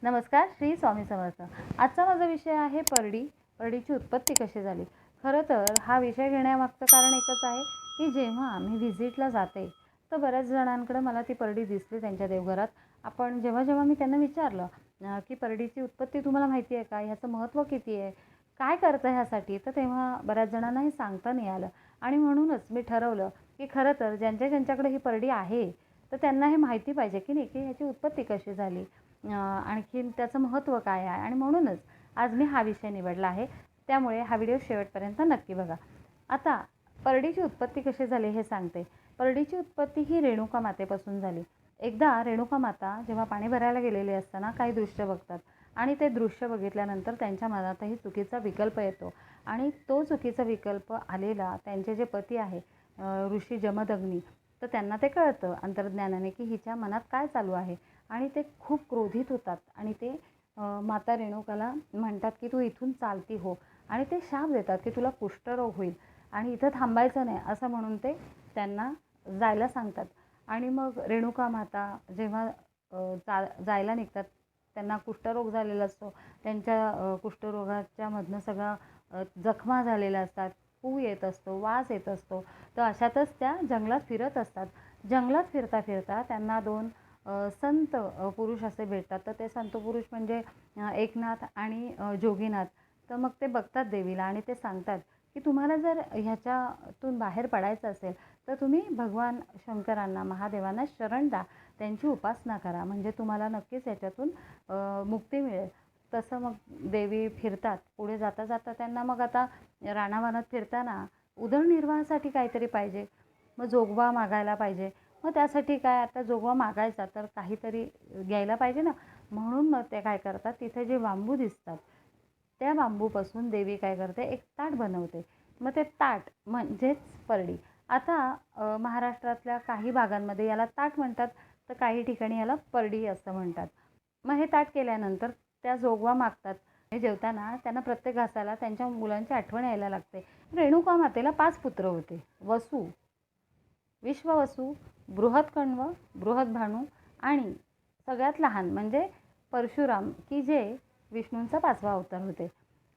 नमस्कार, श्री स्वामी समर्थ। आजचा माझा विषय आहे परडी। परडीची उत्पत्ती कशी झाली। खरं तर हा विषय घेण्यामागचं कारण एकच आहे की जेव्हा मी व्हिजिटला जाते तर बऱ्याच जणांकडे मला ती परडी दिसली त्यांच्या देवघरात। आपण जेव्हा मी त्यांना विचारलं की परडीची उत्पत्ती तुम्हाला माहिती आहे का, ह्याचं महत्त्व किती आहे, काय करतं ह्यासाठी, तर तेव्हा बऱ्याच जणांना हे सांगता नाही आलं। आणि म्हणूनच मी ठरवलं की खरं तर ज्यांच्याकडे ही परडी आहे तर त्यांना हे माहिती पाहिजे की नाही की ह्याची उत्पत्ती कशी झाली, आणखीन त्याचं महत्त्व काय आहे। आणि म्हणूनच आज मी हा विषय निवडला आहे, त्यामुळे हा व्हिडिओ शेवटपर्यंत नक्की बघा। आता परडीची उत्पत्ती कशी झाली हे सांगते। परडीची उत्पत्ती ही रेणुका मातेपासून झाली। एकदा रेणुका माता जेव्हा पाणी भरायला गेलेले असताना काही दृश्य बघतात आणि ते दृश्य बघितल्यानंतर त्यांच्या मनातही चुकीचा विकल्प येतो आणि तो चुकीचा विकल्प आलेला त्यांचे जे पती आहे ऋषी जमदग्नी, तर त्यांना ते कळतं अंतर्ज्ञानाने की हिच्या मनात काय चालू आहे आणि ते खूप क्रोधित होतात आणि ते माता रेणुकाला म्हणतात की तू इथून चालती हो, आणि ते शाप देतात की तुला कुष्ठरोग होईल आणि इथं थांबायचं नाही असं म्हणून ते त्यांना जायला सांगतात। आणि मग रेणुका माता जेव्हा जायला निघतात त्यांना कुष्ठरोग झालेला असतो, त्यांच्या कुष्ठरोगाच्या मधनं सगळा जखमा झालेल्या असतात, पू येत असतो, वास येत असतो। तर अशातच त्या जंगलात फिरत असतात। जंगलात फिरता फिरता त्यांना दोन संत पुरुष असे भेटतात। तर ते संत पुरुष म्हणजे एकनाथ आणि जोगीनाथ। तर मग ते बघतात देवीला आणि ते सांगतात की तुम्हाला जर ह्याच्यातून बाहेर पडायचं असेल तर तुम्ही भगवान शंकरांना, महादेवांना शरण द्या, त्यांची उपासना करा, म्हणजे तुम्हाला नक्कीच याच्यातून मुक्ती मिळेल। तसं मग देवी फिरतात। पुढे जाता जाता त्यांना मग आता रानावनात फिरताना उदरनिर्वाहासाठी काहीतरी पाहिजे, मग जोगवा मागायला पाहिजे। मग त्यासाठी काय, आता जोगवा मागायचा तर काहीतरी घ्यायला पाहिजे ना, म्हणून मग ते काय करतात, तिथे जे बांबू दिसतात त्या बांबूपासून देवी काय करते, एक ताट बनवते। मग ते ताट म्हणजेच परडी। आता महाराष्ट्रातल्या काही भागांमध्ये याला ताट म्हणतात तर काही ठिकाणी याला परडी असं म्हणतात। मग हे ताट केल्यानंतर त्या जोगवा मागतात। हे जेवताना त्यांना प्रत्येक घासाला त्यांच्या मुलांची आठवण यायला लागते। रेणुका मातेला 5 पुत्र होते, वसू, विश्ववसू, बृहत्कण्व, बृहद्भानू आणि सगळ्यात लहान म्हणजे परशुराम, की जे विष्णूंचा 5वा अवतार होते।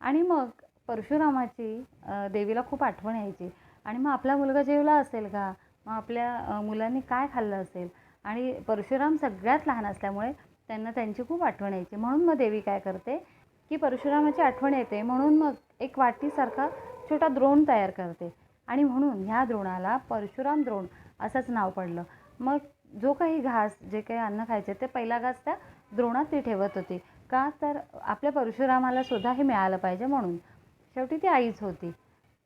आणि मग परशुरामाची देवीला खूप आठवण यायची आणि मग आपला मुलगा जेवला असेल का, मग आपल्या मुलांनी काय खाल्लं असेल, आणि परशुराम सगळ्यात लहान असल्यामुळे त्यांना त्यांची खूप आठवण यायची। म्हणून मग देवी काय करते की परशुरामाची आठवण येते म्हणून मग एक वाटीसारखा छोटा द्रोण तयार करते आणि म्हणून ह्या द्रोणाला परशुराम द्रोण असंच नाव पडलं। मग जो काही घास, जे काही अन्न खायचे ते पहिला घास त्या द्रोणात ती ठेवत होती, का तर आपल्या परशुरामाला सुद्धा हे मिळालं पाहिजे म्हणून। शेवटी ती आईच होती।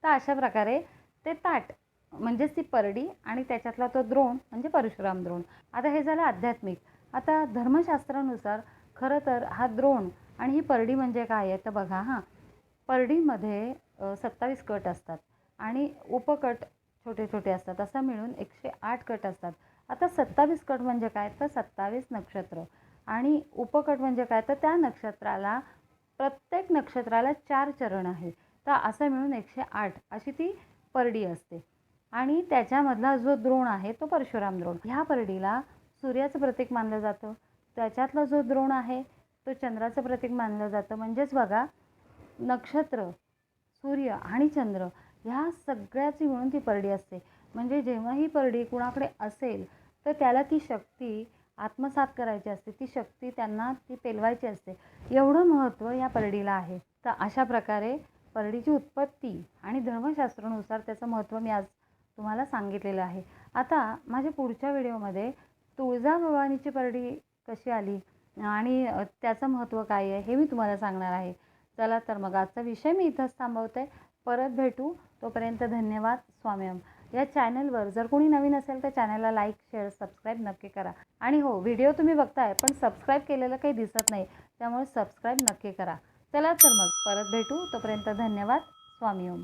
तर अशा प्रकारे ते ताट म्हणजेच ती परडी आणि त्याच्यातला तो द्रोण म्हणजे परशुराम द्रोण। आता हे झालं आध्यात्मिक। आता धर्मशास्त्रानुसार खरं तर हा द्रोण आणि ही परडी म्हणजे काय आहे तर बघा, परडीमध्ये 27 कट असतात आणि उपकट छोटे छोटे असतात, असं मिळून 108 कट असतात। आता 27 कट म्हणजे काय तर 27 नक्षत्र, आणि उपकट म्हणजे काय तर त्या नक्षत्राला, प्रत्येक नक्षत्राला 4 चरण आहे, तर असं मिळून 108 अशी ती परडी असते। आणि त्याच्यामधला जो द्रोण आहे तो परशुराम द्रोण। ह्या परडीला सूर्याचं प्रतीक मानलं जातं, त्याच्यातला जो द्रोण आहे तो चंद्राचं प्रतीक मानलं जातं। म्हणजेच बघा, नक्षत्र, सूर्य आणि चंद्र ह्या सगळ्याची मिळून ती परडी असते। म्हणजे जेव्हा ही परडी कुणाकडे असेल तर त्याला ती शक्ती आत्मसात करायची असते, ती शक्ती त्यांना ती पेलवायची असते, एवढं महत्त्व या परडीला आहे। तर अशा प्रकारे परडीची उत्पत्ती आणि धर्मशास्त्रानुसार त्याचं महत्त्व मी आज तुम्हाला सांगितलेलं आहे। आता माझ्या पुढच्या व्हिडिओमध्ये तुळजाभवानीची परडी कशी आली आणि त्याचं महत्त्व काय आहे हे मी तुम्हाला सांगणार आहे। चला तर मग आजचा विषय मी इथंच थांबवते, परत भेटू, तोपर्यंत धन्यवाद। स्वामीम। या चॅनलवर जर कोणी नवीन असेल तर चॅनलला लाईक, शेअर, सबस्क्राईब नक्की करा। आणि हो, व्हिडिओ तुम्ही बघताय पण सबस्क्राईब केलेलं काही दिसत नाही, त्यामुळे सबस्क्राईब नक्की करा। चला तर मग परत भेटू, तोपर्यंत धन्यवाद। स्वामीम।